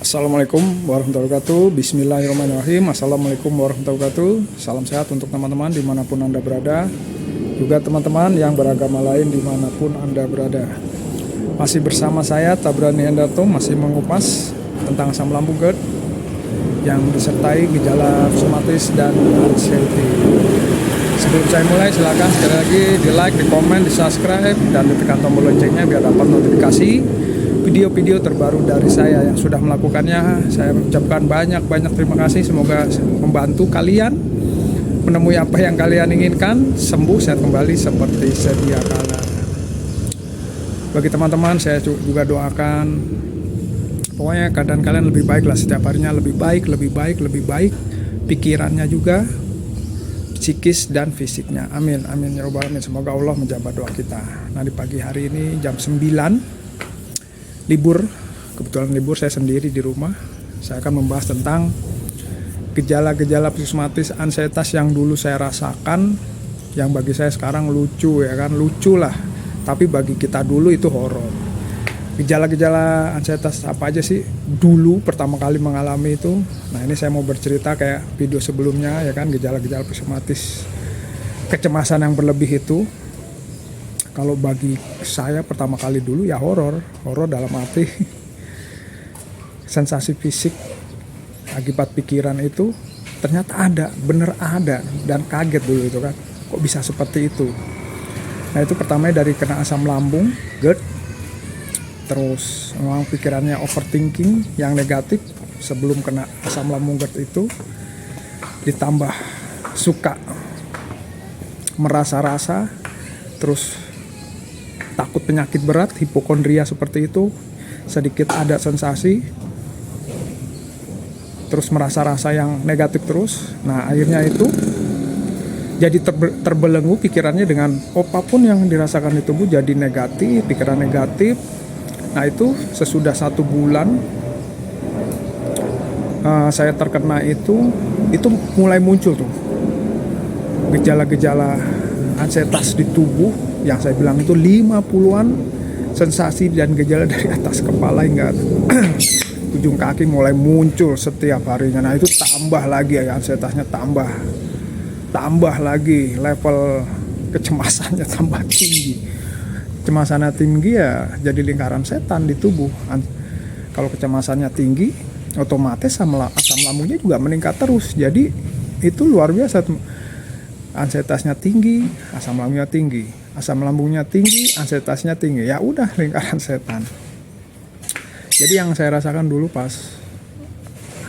Assalamualaikum warahmatullahi wabarakatuh. Bismillahirrahmanirrahim. Assalamualaikum warahmatullahi wabarakatuh. Salam sehat untuk teman-teman dimanapun Anda berada. Juga teman-teman yang beragama lain dimanapun Anda berada. Masih bersama saya Tabrani Hendarto, masih mengupas tentang asam lambung GERD yang disertai gejala psikosomatis dan anxiety. Sebelum saya mulai, silakan sekali lagi di like, di komen, di subscribe, dan ditekan tombol loncengnya biar dapat notifikasi video-video terbaru dari saya yang sudah melakukannya. Saya mengucapkan banyak terima kasih. Semoga membantu kalian menemui apa yang kalian inginkan, sembuh, sehat kembali seperti sedia kala. Bagi teman-teman, saya juga doakan pokoknya keadaan kalian lebih baik lah, setiap harinya lebih baik. Pikirannya juga, psikis dan fisiknya. Amin ya robbal alamin. Semoga Allah menjawab doa kita. Nah, di pagi hari ini jam 9 libur, kebetulan libur, saya sendiri di rumah. Saya akan membahas tentang gejala-gejala psikosomatis ansietas yang dulu saya rasakan, yang bagi saya sekarang lucu, ya kan, lucu lah, tapi bagi kita dulu itu horor. Gejala-gejala ansietas apa aja sih dulu pertama kali mengalami itu? Nah, ini saya mau bercerita kayak video sebelumnya, ya kan, gejala-gejala psikosomatis kecemasan yang berlebih itu. Kalau bagi saya pertama kali dulu ya horor dalam arti sensasi fisik akibat pikiran itu ternyata ada, bener ada, dan kaget dulu itu kan, kok bisa seperti itu. Nah, itu pertamanya dari kena asam lambung GERD, terus memang pikirannya overthinking yang negatif sebelum kena asam lambung GERD itu, ditambah suka merasa-rasa, terus takut penyakit berat, hipokondria seperti itu, sedikit ada sensasi, terus merasa rasa yang negatif terus. Nah, akhirnya itu jadi terbelenggu pikirannya dengan apapun yang dirasakan di tubuh jadi negatif, pikiran negatif. Nah, itu sesudah 1 bulan saya terkena itu mulai muncul tuh gejala-gejala ansietas di tubuh yang saya bilang itu 50-an sensasi dan gejala dari atas kepala hingga ujung kaki mulai muncul setiap harinya. Nah, itu tambah lagi ya, ansietasnya tambah lagi, level kecemasannya tambah tinggi. Kecemasannya tinggi ya jadi lingkaran setan di tubuh. Kalau kecemasannya tinggi, otomatis asam lambungnya juga meningkat terus. Jadi itu luar biasa. Ansietasnya tinggi, asam lambungnya tinggi, asam lambungnya tinggi, ansietasnya tinggi. Ya udah, lingkaran setan. Jadi yang saya rasakan dulu pas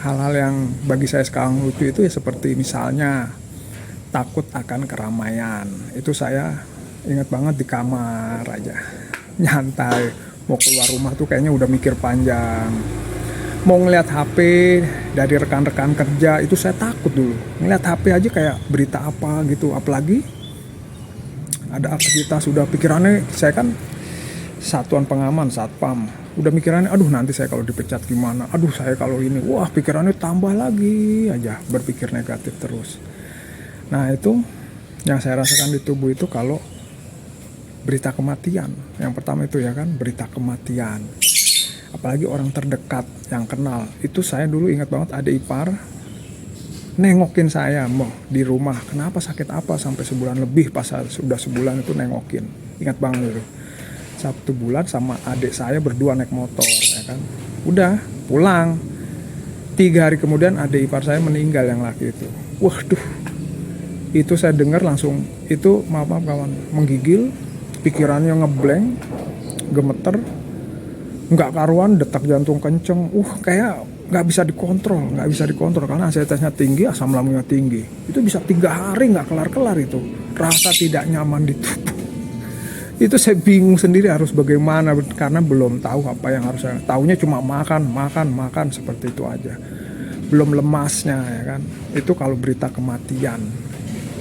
hal-hal yang bagi saya sekarang lucu itu ya seperti misalnya takut akan keramaian. Itu saya ingat banget di kamar aja, nyantai. Mau keluar rumah tuh kayaknya udah mikir panjang. Mau ngeliat HP dari rekan-rekan kerja itu saya takut dulu. Ngeliat HP aja kayak berita apa gitu, apalagi ada aktivitas, sudah pikirannya, saya kan satuan pengaman, satpam, udah mikirannya aduh nanti saya kalau dipecat gimana, aduh saya kalau ini, wah pikirannya tambah lagi aja, berpikir negatif terus. Nah, itu yang saya rasakan di tubuh itu kalau berita kematian. Yang pertama itu ya kan, berita kematian, apalagi orang terdekat yang kenal. Itu saya dulu ingat banget, ada ipar nengokin saya mau di rumah, kenapa sakit apa, sampai sebulan lebih, pas sudah sebulan itu nengokin. Ingat banget itu, 1 bulan sama adik saya berdua naik motor, ya kan, udah pulang. 3 hari kemudian adik ipar saya meninggal yang laki itu. Waduh, itu saya dengar langsung itu maaf kawan, menggigil, pikirannya ngeblank, gemeter, nggak karuan, detak jantung kenceng, kayak nggak bisa dikontrol karena ansietasnya tinggi, asam lambungnya tinggi. Itu bisa 3 hari nggak kelar itu, rasa tidak nyaman di tubuh. Itu saya bingung sendiri harus bagaimana, karena belum tahu apa yang harus saya, taunya cuma makan seperti itu aja, belum lemasnya, ya kan. Itu kalau berita kematian,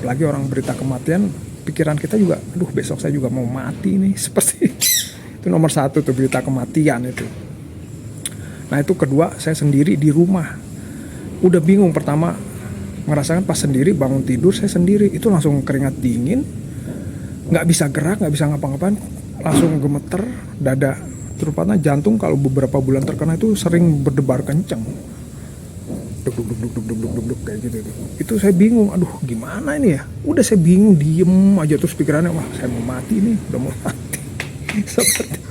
apalagi orang berita kematian, pikiran kita juga, aduh besok saya juga mau mati nih, seperti itu nomor 1 tuh, berita kematian itu. Nah, itu kedua, saya sendiri di rumah, udah bingung. Pertama merasakan pas sendiri, bangun tidur saya sendiri, itu langsung keringat dingin, nggak bisa gerak, nggak bisa ngapa-ngapain, langsung gemeter, dada Terutama jantung kalau beberapa bulan terkena itu sering berdebar kenceng, duk duk duk duk duk duk duk duk kayak gitu tuh. Itu saya bingung, aduh gimana ini ya, udah saya bingung, diem aja terus pikirannya, wah saya mau mati nih, udah mau mati. Seperti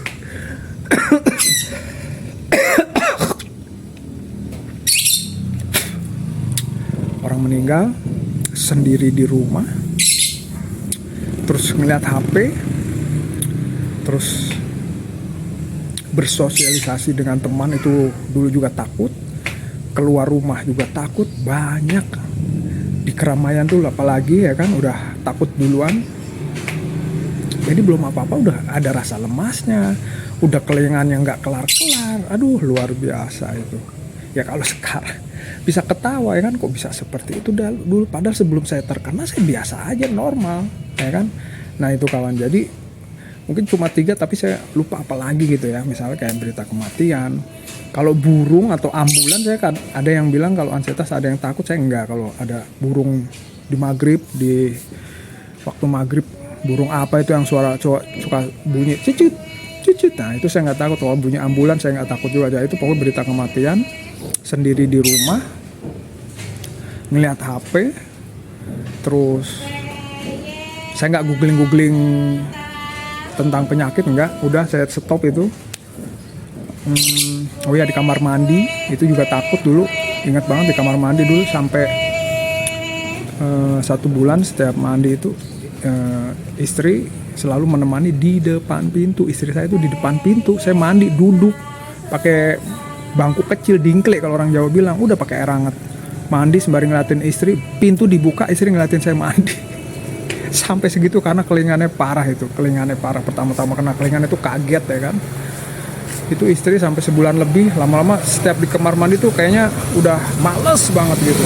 orang meninggal sendiri di rumah, terus ngeliat HP, terus bersosialisasi dengan teman itu dulu juga takut, keluar rumah juga takut, banyak di keramaian tuh apalagi ya kan, udah takut duluan. Jadi belum apa-apa udah ada rasa lemasnya, udah kelingannya nggak kelar-kelar, aduh luar biasa itu. Ya kalau sekarang bisa ketawa ya kan, kok bisa seperti itu dulu, padahal sebelum saya terkena saya biasa aja, normal ya kan. Nah itu kawan, jadi mungkin cuma 3 tapi saya lupa apa lagi gitu ya, misalnya kayak berita kematian. Kalau burung atau ambulan, saya kan ada yang bilang kalau ansietas ada yang takut, saya enggak. Kalau ada burung di maghrib, di waktu maghrib, burung apa itu yang suara suka bunyi cicit cicit, nah itu saya nggak takut. Kalau bunyi ambulan saya nggak takut juga. Jadi itu pokoknya berita kematian, sendiri di rumah ngelihat HP, terus saya nggak googling tentang penyakit, enggak, udah saya stop itu. Oh ya, di kamar mandi itu juga takut dulu, ingat banget di kamar mandi dulu sampai 1 bulan setiap mandi itu istri selalu menemani di depan pintu. Istri saya itu di depan pintu, saya mandi duduk pakai bangku kecil dingkle kalau orang Jawa bilang, udah pakai air hangat, mandi sembari ngeliatin istri, pintu dibuka istri ngeliatin saya mandi. Sampai segitu karena kelingannya parah itu, kelingannya parah. Pertama-tama kena kelingan itu kaget ya kan. Itu istri sampai sebulan lebih, lama-lama setiap di kamar mandi tuh kayaknya udah males banget gitu,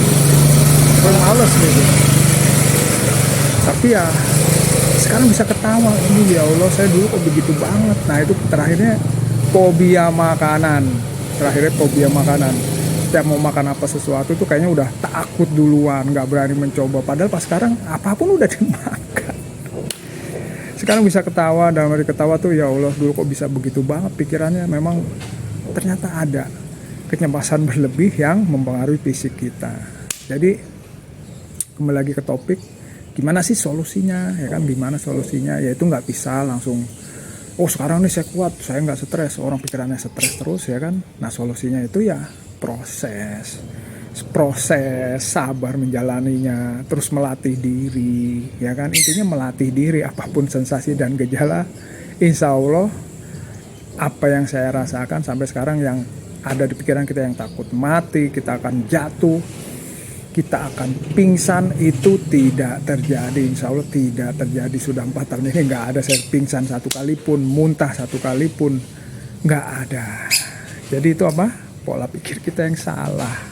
udah males gitu. Tapi ya sekarang bisa ketawa, ini ya Allah saya dulu kok begitu banget. Nah itu terakhirnya fobia makanan, setiap mau makan apa sesuatu itu kayaknya udah takut duluan, nggak berani mencoba. Padahal pas sekarang apapun udah dimakan. Sekarang bisa ketawa, dalam arti ketawa tuh ya Allah dulu kok bisa begitu banget pikirannya. Memang ternyata ada kecemasan berlebih yang mempengaruhi fisik kita. Jadi kembali lagi ke topik, gimana sih solusinya ya kan? Gimana solusinya? Ya itu nggak bisa langsung, oh sekarang nih saya kuat, saya nggak stres. Orang pikirannya stres terus ya kan. Nah solusinya itu ya proses, sabar menjalaninya, terus melatih diri ya kan. Intinya melatih diri, apapun sensasi dan gejala, insya Allah apa yang saya rasakan sampai sekarang, yang ada di pikiran kita yang takut mati, kita akan jatuh, kita akan pingsan, itu tidak terjadi. Insya Allah tidak terjadi. Sudah 4 tahun ini nggak ada saya pingsan 1 kali pun, muntah 1 kali pun, nggak ada. Jadi itu apa? Pola pikir kita yang salah.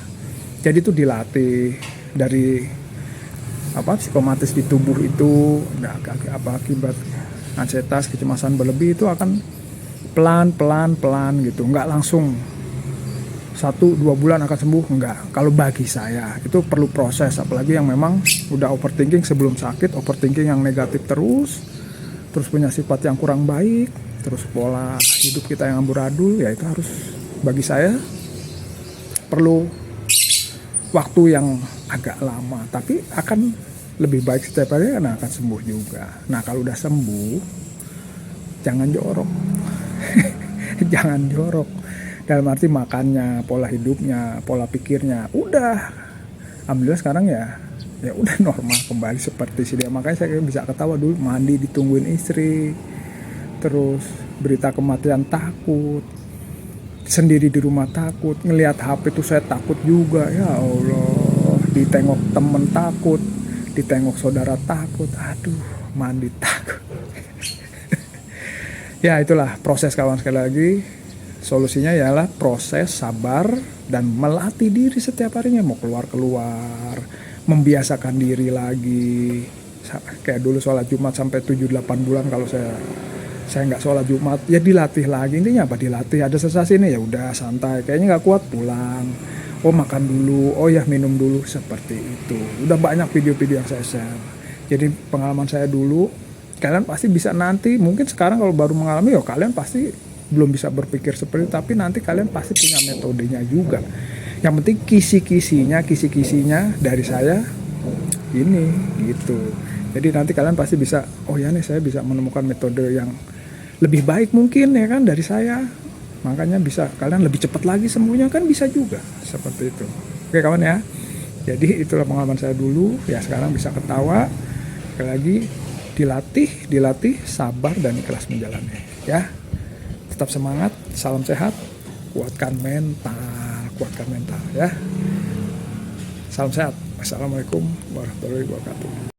Jadi itu dilatih dari psikomatis di tubuh itu. Akibat ansietas, kecemasan berlebih itu akan pelan gitu, nggak langsung 1-2 bulan akan sembuh, enggak. Kalau bagi saya itu perlu proses, apalagi yang memang udah overthinking sebelum sakit, overthinking yang negatif terus punya sifat yang kurang baik, terus pola hidup kita yang amburadul, ya itu harus, bagi saya perlu waktu yang agak lama, tapi akan lebih baik setiap hari karena akan sembuh juga. Nah kalau udah sembuh, jangan jorok. Jangan jorok dalam arti makannya, pola hidupnya, pola pikirnya udah, alhamdulillah sekarang ya udah normal kembali seperti sedia. Makanya saya bisa ketawa, dulu mandi ditungguin istri, terus berita kematian takut, sendiri di rumah takut, ngelihat HP itu saya takut juga, ya Allah, ditengok temen takut, ditengok saudara takut, aduh, mandi takut. Ya itulah proses kawan, sekali lagi solusinya ialah proses, sabar, dan melatih diri setiap harinya. Mau keluar, membiasakan diri lagi. Kayak dulu sholat Jumat sampai 7-8 bulan, kalau saya nggak sholat Jumat, ya dilatih lagi. Intinya apa? Dilatih. Ada sensasi ini, ya udah santai. Kayaknya nggak kuat, pulang. Oh makan dulu, oh ya minum dulu, seperti itu. Udah banyak video-video yang saya share. Jadi pengalaman saya dulu, kalian pasti bisa nanti. Mungkin sekarang kalau baru mengalami, ya kalian pasti belum bisa berpikir seperti itu, tapi nanti kalian pasti punya metodenya juga. Yang penting kisi-kisinya dari saya ini gitu. Jadi nanti kalian pasti bisa, oh ya nih saya bisa menemukan metode yang lebih baik mungkin ya kan dari saya. Makanya bisa kalian lebih cepat lagi sembuhnya kan bisa juga seperti itu. Oke kawan ya. Jadi itulah pengalaman saya dulu. Ya sekarang bisa ketawa. Sekali lagi dilatih, sabar dan ikhlas menjalani. Ya. Tetap semangat, salam sehat, kuatkan mental ya. Salam sehat. Assalamualaikum warahmatullahi wabarakatuh.